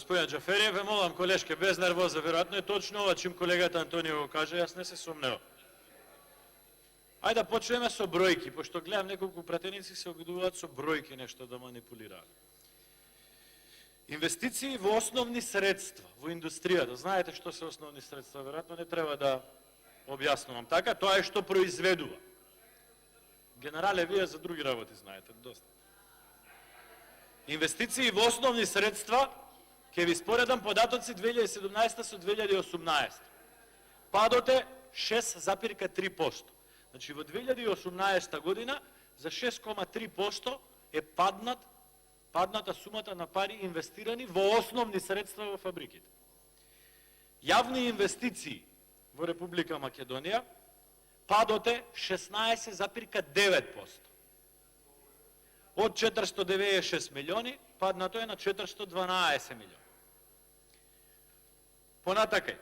Господин Джафериев, ве молам, колешке, без нервоза, вероятно е точно ова, чим колегата Антонио го каже, јас не се сумневам. Ајде да почнеме со бројки, пошто гледам неколку пратеници се обидуваат со бројки нешто да манипулираат. Инвестиции во основни средства, во индустријата. Знаете што се основни средства, веројатно не треба да објаснувам. Така, тоа е што произведува. Генерале, вие за други работи знаете, доста. Инвестиции во основни средства, ќе ви споредам податоци 2017 со 2018. Падот е 6,3%. Значи, во 2018 година за 6,3% е падната сумата на пари инвестирани во основни средства во фабриките. Јавни инвестиции во Република Македонија, падот е 16,9%. Од 496 милиони, паднато е на 412 милиони. Понатакај,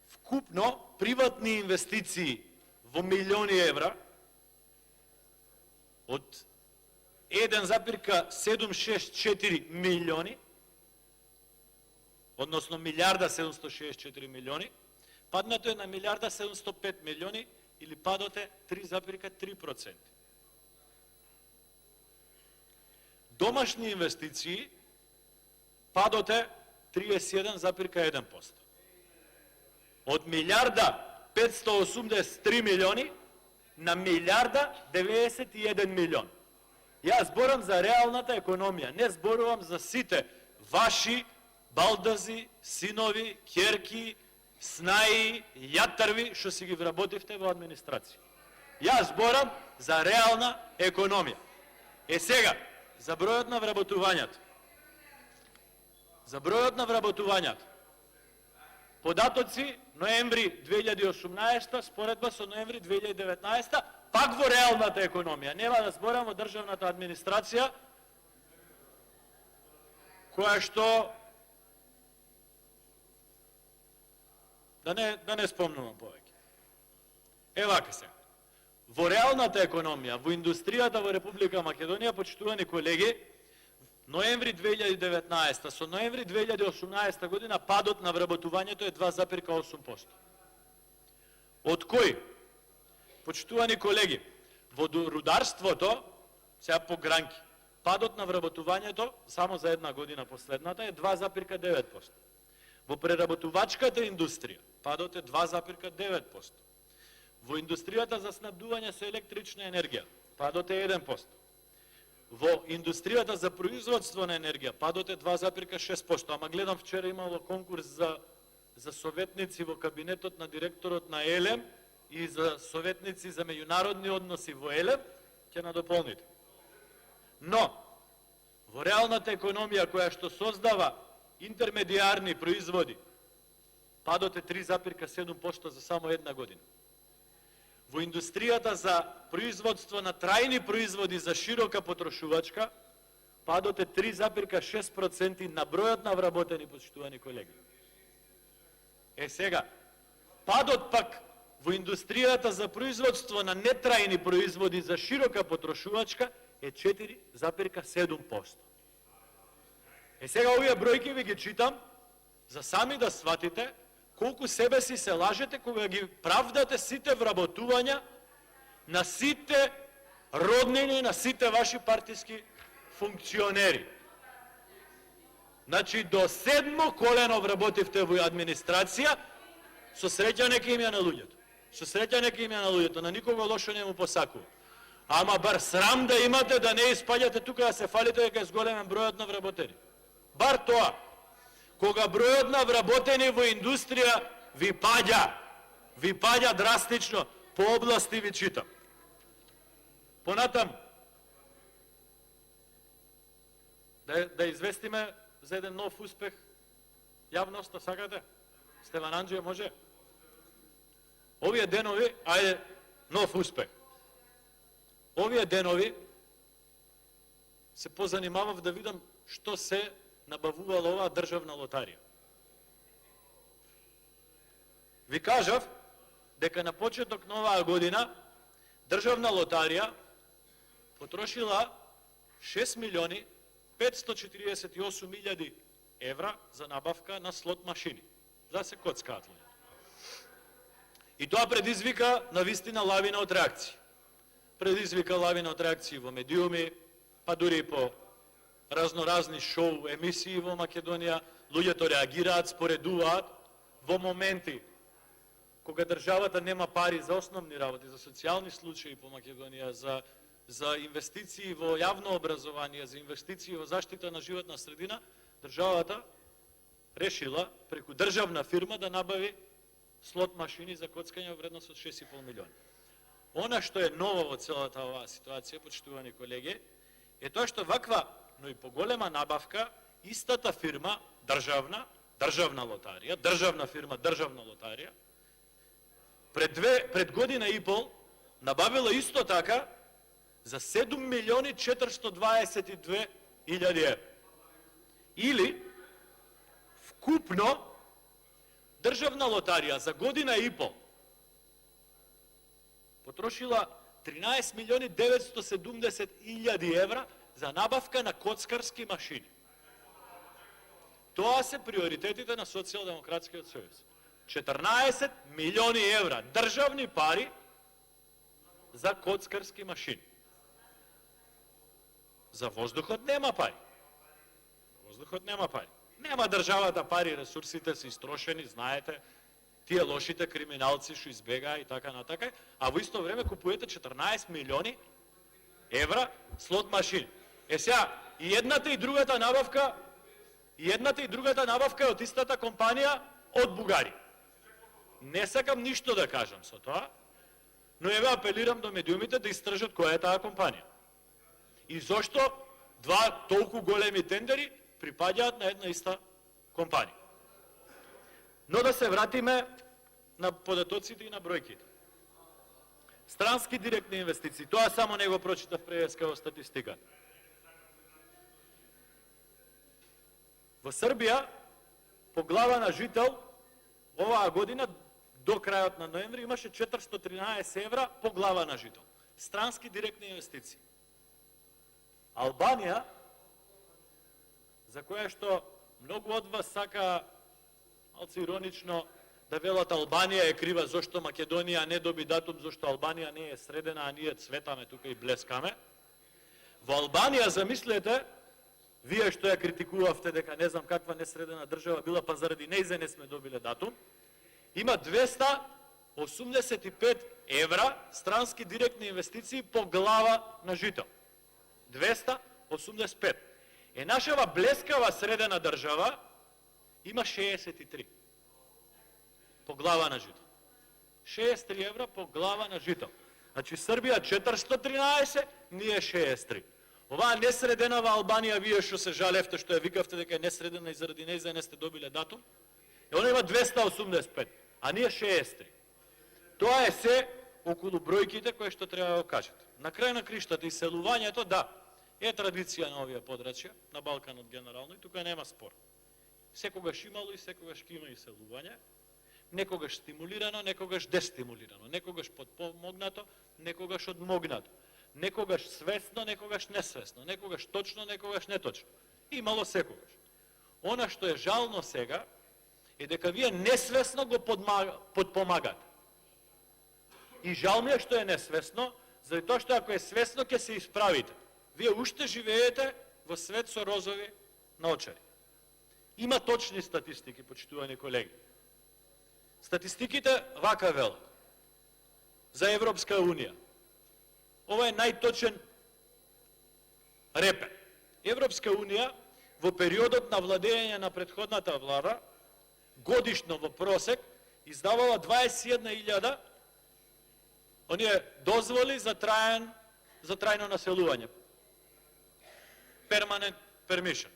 вкупно приватни инвестиции во милиони евра од 1,764 милиони, односно милиарда 764 милиони, паднато е на милиарда 705 милиони или падот е 3,3%. Домашни инвестиции, падот е 31,1%. Од милиарда 583 милиони на милиарда 91 милион. Јас зборам за реалната економија, не зборувам за сите ваши балдази, синови, ќерки, снаи, јатарви, што си ги вработивте во администрација. Јас зборам за реална економија. Сега, за бројот на вработувањето. За бројот на вработувањето. Податоци ноември 2018, споредба со ноември 2019, пак во реалната економија. Нема да зборам о државната администрација, која што да не спомнувам повеќе. Вака се. Во реалната економија, во индустријата во Република Македонија, почитувани колеги, ноември 2019 со ноември 2018 година падот на вработувањето е 2,8%. Од кој? Почитувани колеги, во рударството, сега по гранки, падот на вработувањето само за една година последната е 2,9%. Во преработувачката индустрија падот е 2,9%. Во индустријата за снабдување со електрична енергија падот е 1%. Во индустријата за производство на енергија падот е 2,6%, ама гледам вчера имало конкурс за советници во кабинетот на директорот на ЕЛЕМ и за советници за меѓународни односи во ЕЛЕМ, ќе надополните. Но, во реалната економија која што создава интермедиарни производи, падот е 3,7% за само една година. Во индустријата за производство на трајни производи за широка потрошувачка, падот е 3,6% на бројот на вработени, почитувани колеги. Сега, падот пак во индустријата за производство на нетрајни производи за широка потрошувачка е 4,7%. Сега овие бројки ви ги читам за сами да сватите колку себе си се лажете кога ги правдате сите вработувања на сите роднини, на сите ваши партиски функционери. Значи, до 7 колено вработивте во администрација, со среќа нека им ја на луѓето. Со среќа нека им ја на луѓето, на никого лошо не му посакува. Ама бар срам да имате да не испаѓате тука да се фалите дека е зголемен бројот на вработени. Бар тоа. Кога бројот на вработени во индустрија ви паѓа драстично, по области ви читам. Понатам, да известиме за еден нов успех јавноста, сакате? Стеван Анџиев може? Овие денови, ајде, нов успех. Овие денови се позанимавав да видам што се набавувала оваа државна лотарија. Ви кажав дека на почеток на оваа година државна лотарија потрошила 6 милиони 548 евра за набавка на слот машини, за да се коцкаат луѓе. И тоа предизвика навистина лавина од реакции. Предизвика лавина од реакции во медиуми, па дури по разноразни шоу емисии во Македонија, луѓето реагираат, споредуваат во моменти кога државата нема пари за основни работи, за социјални случаи по Македонија, за инвестиции во јавно образование, за инвестиции во заштита на животна средина, државата решила преку државна фирма да набави слот машини за коцкање во вредност од 6,5 милиони. Она што е ново во целата оваа ситуација, почитувани колеги, е тоа што ваква, но и поголема набавка, истата фирма, државна лотарија, државна фирма, државна лотарија, пред година и пол набавила исто така за 7 милиони 422 илјади евра. Или, вкупно, државна лотарија за година и пол потрошила 13 милиони 970 илјади евра за набавка на коцкарски машини. Тоа се приоритетите на Социјалдемократскиот сојуз. 14 милиони евра државни пари за коцкарски машини. За воздухот нема пари. Воздухот нема пари. Нема државата пари, ресурсите се истрошени, знаете, тие лошите криминалци што избегаа и така натака, а во исто време купуете 14 милиони евра слот машини. Сега, и едната и другата набавка е од истата компанија од Бугарија. Не сакам ништо да кажам со тоа, но еве апелирам до медиумите да истражат која е таа компанија. И зошто два толку големи тендери припаѓаат на една иста компанија. Но да се вратиме на податоците и на бројките. Странски директни инвестиции, тоа само не го прочитав преска во статистика. Во Србија, по глава на жител, оваа година, до крајот на ноември, имаше 413 евра по глава на жител. Странски директни инвестиции. Албанија, за која што многу од вас сака, малце иронично, да велат Албанија е крива зошто Македонија не доби датум, зошто Албанија не е средена, а ние цветаме тука и блескаме. Во Албанија, замислете, вие што ја критикувавте дека не знам каква несредена држава била, па заради нејзе не сме добиле датум, има 285 евра странски директни инвестиции по глава на жител. 285. Нашава блескава средена држава има 63 по глава на жител. 63 евра по глава на жител. Значи Србија 413, ние 63. Оваа несреденава Албанија, вие што се жалевте, што ја викавте дека е несредена и заради нејзе не сте добиле датум, она има 285, а ние 63. Тоа е се околу бројките кои што треба да кажете. На крај на криштата, иселувањето, да, е традиција на овие подрачја, на Балканот генерално, и тука нема спор. Секогаш имало и секогаш ќе има иселување, некогаш стимулирано, некогаш дестимулирано, некогаш подпомогнато, некогаш одмогнато, некогаш свесно, некогаш несвесно, некогаш точно, некогаш неточно. Имало секогаш. Она што е жално сега е дека вие несвесно го подпомагате. И жал ми е што е несвесно, заради тоа што ако е свесно ќе се исправите. Вие уште живеете во свет со розови наочари. Има точни статистики, почитувани колеги. Статистиките вака велат. За Европска Унија. Ова е најточен репер. Европска Унија во периодот на владење на претходната влада годишно во просек издавала 21.000 оние дозволи за трајно населување. Permanent permission.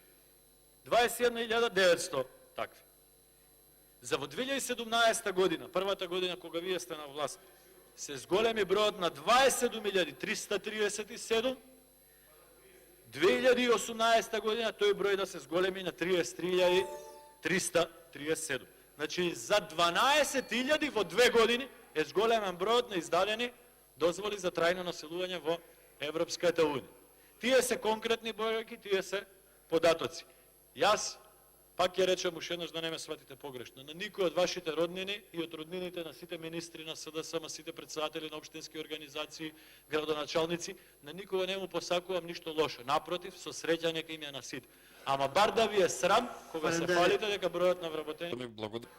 21.900 такви. За во 2017 година, првата година кога вие сте на власт, се зголеми бројот на 27.337, 2018 година тој број да се зголеми на 33.337. Значи за 12.000 во 2 години е зголемен бројот на издадени дозволи за трајно населување во Европската Унија. Тие се конкретни бројки, тие се податоци. Јас Пак ќе речем уште еднаш да не ме сватите погрешно. На никој од вашите роднини и од роднините на сите министри на СДСМ, сите председатели на општински организации, градоначалници, на никога не му посакувам ништо лошо. Напротив, со среќа нека им ја на сите. Ама бар да ви е срам кога се фалите дека бројот на вработени... Благодарам.